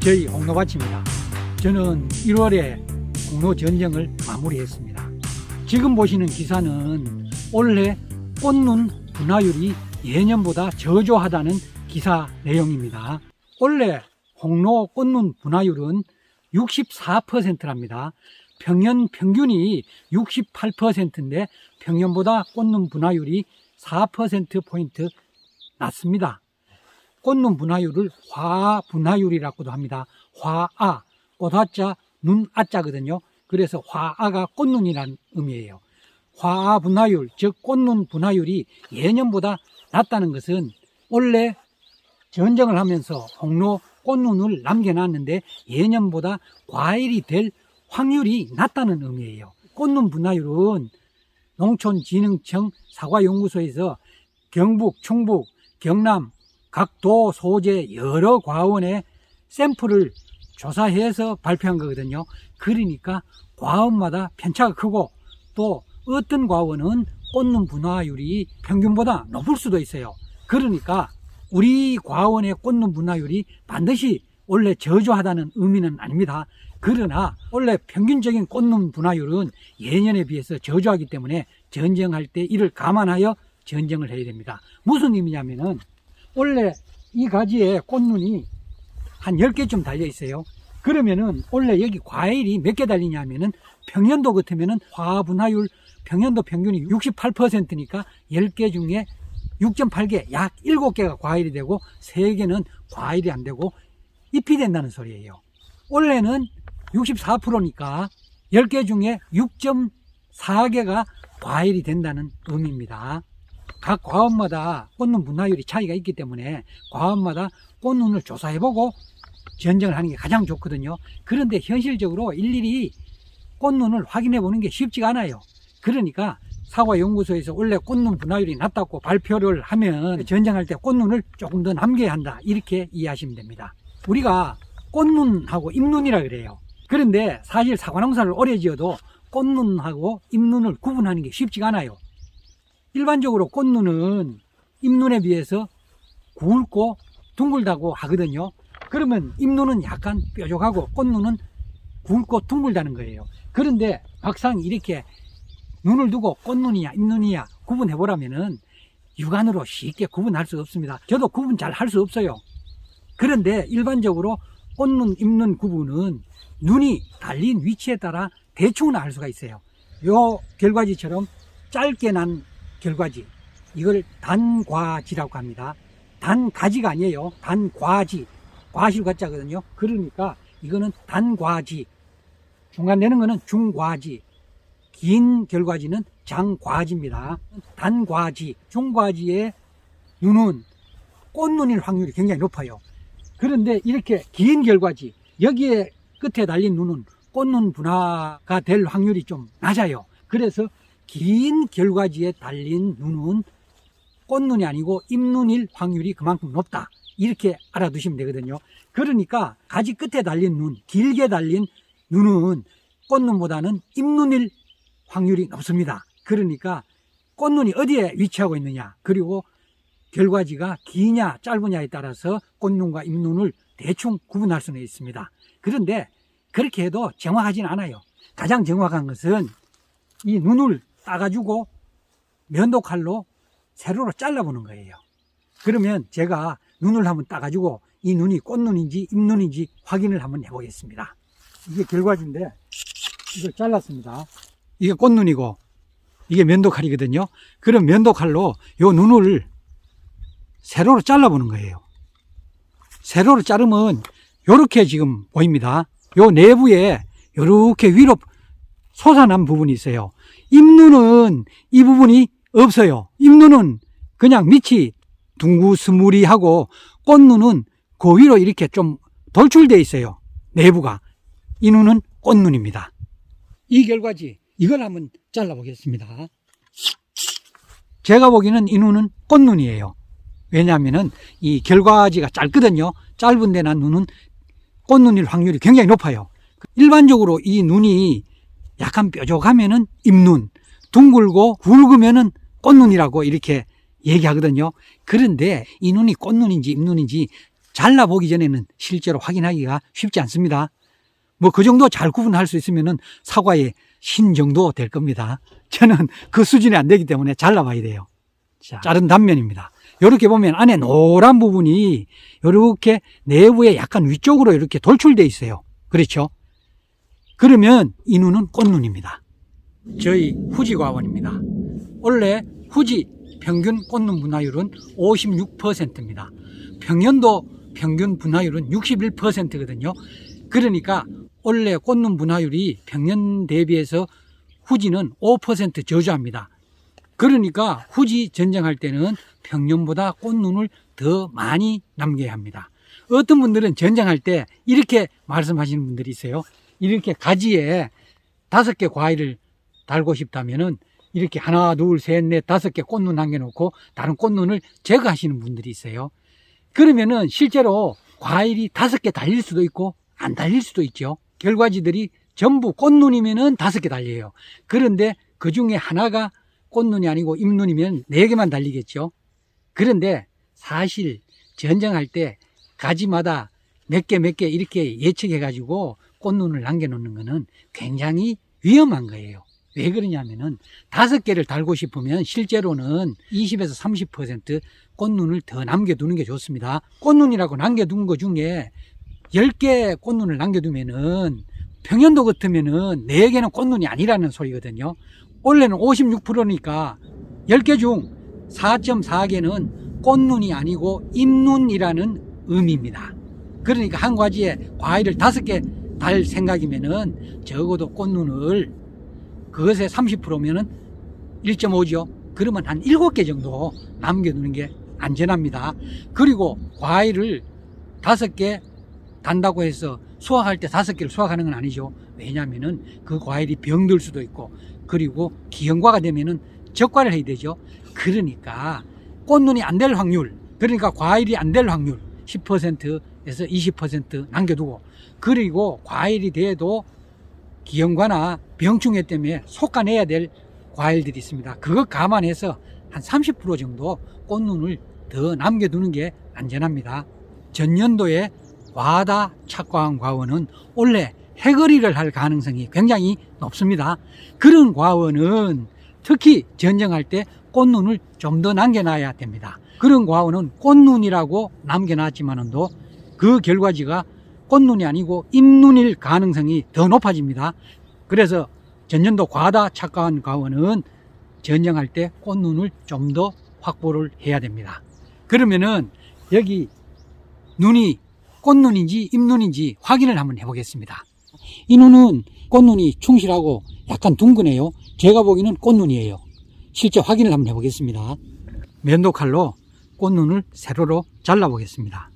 저희 홍로밭입니다. 저는 1월에 홍로 전쟁을 마무리했습니다. 지금 보시는 기사는 올해 꽃눈 분화율이 예년보다 저조하다는 기사 내용입니다. 올해 홍로 꽃눈 분화율은 64%랍니다. 평균이 68%인데 평년보다 꽃눈 분화율이 4%포인트 낮습니다. 꽃눈 분화율을 화아 분화율이라고도 합니다. 화아, 꽃화자, 눈아자거든요. 그래서 화아가 꽃눈이라는 의미예요. 화아 분화율, 즉 꽃눈 분화율이 예년보다 낮다는 것은 원래 전쟁을 하면서 홍로 꽃눈을 남겨놨는데 예년보다 과일이 될 확률이 낮다는 의미예요. 꽃눈 분화율은 농촌진흥청 사과연구소에서 경북, 충북, 경남 각 도, 소재 여러 과원의 샘플을 조사해서 발표한 거거든요. 그러니까 과원마다 편차가 크고 또 어떤 과원은 꽃눈 분화율이 평균보다 높을 수도 있어요. 그러니까 우리 과원의 꽃눈 분화율이 반드시 원래 저조하다는 의미는 아닙니다. 그러나 원래 평균적인 꽃눈 분화율은 예년에 비해서 저조하기 때문에 전쟁할 때 이를 감안하여 전쟁을 해야 됩니다. 무슨 의미냐면은 원래 이 가지에 꽃눈이 한 10개쯤 달려 있어요. 그러면은 원래 여기 과일이 몇 개 달리냐면은 평년도 같으면은 화아 분화율 평년도 평균이 68%니까 10개 중에 6.8개, 약 7개가 과일이 되고 3개는 과일이 안 되고 잎이 된다는 소리예요. 원래는 64%니까 10개 중에 6.4개가 과일이 된다는 의미입니다. 각 과원마다 꽃눈 분화율이 차이가 있기 때문에 과원마다 꽃눈을 조사해보고 전쟁을 하는 게 가장 좋거든요. 그런데 현실적으로 일일이 꽃눈을 확인해보는 게 쉽지가 않아요. 그러니까 사과연구소에서 원래 꽃눈 분화율이 낮다고 발표를 하면 전쟁할 때 꽃눈을 조금 더 남겨야 한다, 이렇게 이해하시면 됩니다. 우리가 꽃눈하고 잎눈이라 그래요. 그런데 사실 사과농사를 오래 지어도 꽃눈하고 잎눈을 구분하는 게 쉽지가 않아요. 일반적으로 꽃눈은 잎눈에 비해서 굵고 둥글다고 하거든요. 그러면 잎눈은 약간 뾰족하고 꽃눈은 굵고 둥글다는 거예요. 그런데 막상 이렇게 눈을 두고 꽃눈이냐 잎눈이냐 구분해 보라면은 육안으로 쉽게 구분할 수 없습니다. 저도 구분 잘 할 수 없어요. 그런데 일반적으로 꽃눈 잎눈 구분은 눈이 달린 위치에 따라 대충은 알 수가 있어요. 요 결과지처럼 짧게 난 결과지, 이걸 단과지라고 합니다. 단가지가 아니에요. 단과지, 과실 과자거든요. 그러니까 이거는 단과지, 중간 내는 거는 중과지, 긴 결과지는 장과지입니다. 단과지, 중과지의 눈은 꽃눈일 확률이 굉장히 높아요. 그런데 이렇게 긴 결과지, 여기에 끝에 달린 눈은 꽃눈 분화가 될 확률이 좀 낮아요. 그래서 긴 결과지에 달린 눈은 꽃눈이 아니고 잎눈일 확률이 그만큼 높다, 이렇게 알아두시면 되거든요. 그러니까 가지 끝에 달린 눈, 길게 달린 눈은 꽃눈보다는 잎눈일 확률이 높습니다. 그러니까 꽃눈이 어디에 위치하고 있느냐, 그리고 결과지가 기냐 짧으냐에 따라서 꽃눈과 잎눈을 대충 구분할 수는 있습니다. 그런데 그렇게 해도 정확하진 않아요. 가장 정확한 것은 이 눈을 따가지고 면도칼로 세로로 잘라보는 거예요. 그러면 제가 눈을 한번 따가지고 이 눈이 꽃눈인지 잎눈인지 확인을 한번 해보겠습니다. 이게 결과지인데 이걸 잘랐습니다. 이게 꽃눈이고 이게 면도칼이거든요. 그럼 면도칼로 요 눈을 세로로 잘라보는 거예요. 세로로 자르면 요렇게 지금 보입니다. 요 내부에 요렇게 위로 솟아난 부분이 있어요. 잎눈은 이 부분이 없어요. 잎눈은 그냥 밑이 둥구스무리하고 꽃눈은 그 위로 이렇게 좀 돌출되어 있어요. 내부가. 이 눈은 꽃눈입니다. 이 결과지, 이걸 한번 잘라보겠습니다. 제가 보기에는 이 눈은 꽃눈이에요. 왜냐하면 이 결과지가 짧거든요. 짧은 데 난 눈은 꽃눈일 확률이 굉장히 높아요. 일반적으로 이 눈이 약간 뾰족하면은 잎눈, 둥글고 굵으면은 꽃눈이라고 이렇게 얘기하거든요. 그런데 이 눈이 꽃눈인지 잎눈인지 잘라보기 전에는 실제로 확인하기가 쉽지 않습니다. 뭐 그 정도 잘 구분할 수 있으면은 사과의 신 정도 될 겁니다. 저는 그 수준이 안 되기 때문에 잘라봐야 돼요. 자, 자른 단면입니다. 이렇게 보면 안에 노란 부분이 이렇게 내부에 약간 위쪽으로 이렇게 돌출되어 있어요. 그렇죠? 그러면 이 눈은 꽃눈입니다. 저희 후지과원입니다. 원래 후지 평균 꽃눈 분화율은 56%입니다. 평년도 평균 분화율은 61%거든요. 그러니까 원래 꽃눈 분화율이 평년 대비해서 후지는 5% 저조합니다. 그러니까 후지 전쟁할 때는 평년보다 꽃눈을 더 많이 남겨야 합니다. 어떤 분들은 전쟁할 때 이렇게 말씀하시는 분들이 있어요. 이렇게 가지에 5개 과일을 달고 싶다면은 이렇게 하나, 둘, 셋, 넷, 5개 꽃눈 남겨놓고 다른 꽃눈을 제거하시는 분들이 있어요. 그러면은 실제로 과일이 5개 달릴 수도 있고 안 달릴 수도 있죠. 결과지들이 전부 꽃눈이면은 5개 달려요. 그런데 그 중에 하나가 꽃눈이 아니고 잎눈이면 4개만 달리겠죠. 그런데 사실 전쟁할 때 가지마다 몇 개 이렇게 예측해가지고 꽃눈을 남겨놓는 거는 굉장히 위험한 거예요. 왜 그러냐면은 5개를 달고 싶으면 실제로는 20에서 30% 꽃눈을 더 남겨두는 게 좋습니다. 꽃눈이라고 남겨둔 것 중에 10개 꽃눈을 남겨두면은 평년도 같으면은 4개는 꽃눈이 아니라는 소리거든요. 원래는 56%니까 10개 중 4.4개는 꽃눈이 아니고 잎눈이라는 의미입니다. 그러니까 한 가지에 과일을 5개 달 생각이면은 적어도 꽃눈을 그것의 30%면은 1.5죠. 그러면 한 7개 정도 남겨두는 게 안전합니다. 그리고 과일을 5개 단다고 해서 수확할 때 5개를 수확하는 건 아니죠. 왜냐하면은 그 과일이 병들 수도 있고 그리고 기형과가 되면은 적과를 해야 되죠. 그러니까 꽃눈이 안 될 확률, 그러니까 과일이 안 될 확률 10%에서 20% 남겨두고, 그리고 과일이 돼도 기형과나 병충해 때문에 솎아내야 될 과일들이 있습니다. 그거 감안해서 한 30% 정도 꽃눈을 더 남겨두는 게 안전합니다. 전년도에 과다 착과한 과원은 원래 해거리를 할 가능성이 굉장히 높습니다. 그런 과원은 특히 전쟁할 때 꽃눈을 좀 더 남겨놔야 됩니다. 그런 과원은 꽃눈이라고 남겨놨지만도 그 결과지가 꽃눈이 아니고 잎눈일 가능성이 더 높아집니다. 그래서 전년도 과다 착과한 과원은 전쟁할 때 꽃눈을 좀 더 확보를 해야 됩니다. 그러면은 여기 눈이 꽃눈인지 잎눈인지 확인을 한번 해보겠습니다. 이 눈은 꽃눈이 충실하고 약간 둥근해요. 제가 보기에는 꽃눈이에요. 실제 확인을 한번 해보겠습니다. 면도칼로 꽃눈을 세로로 잘라보겠습니다.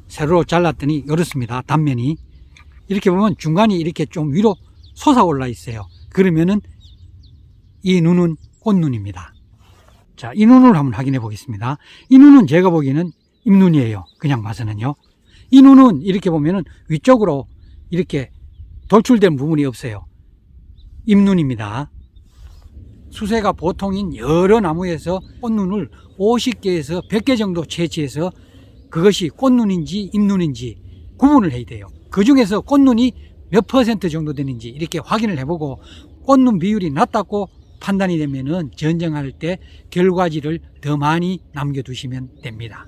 세로로 잘랐더니 이렇습니다. 단면이. 이렇게 보면 중간이 이렇게 좀 위로 솟아올라 있어요. 그러면은 이 눈은 꽃눈입니다. 자, 이 눈을 한번 확인해 보겠습니다. 이 눈은 제가 보기에는 잎눈이에요. 그냥 봐서는요. 이 눈은 이렇게 보면은 위쪽으로 이렇게 돌출된 부분이 없어요. 잎눈입니다. 수세가 보통인 여러 나무에서 꽃눈을 50개에서 100개 정도 채취해서 그것이 꽃눈인지 잎눈인지 구분을 해야 돼요. 그 중에서 꽃눈이 몇 % 정도 되는지 이렇게 확인을 해보고 꽃눈 비율이 낮다고 판단이 되면은 전쟁할 때 결과지를 더 많이 남겨두시면 됩니다.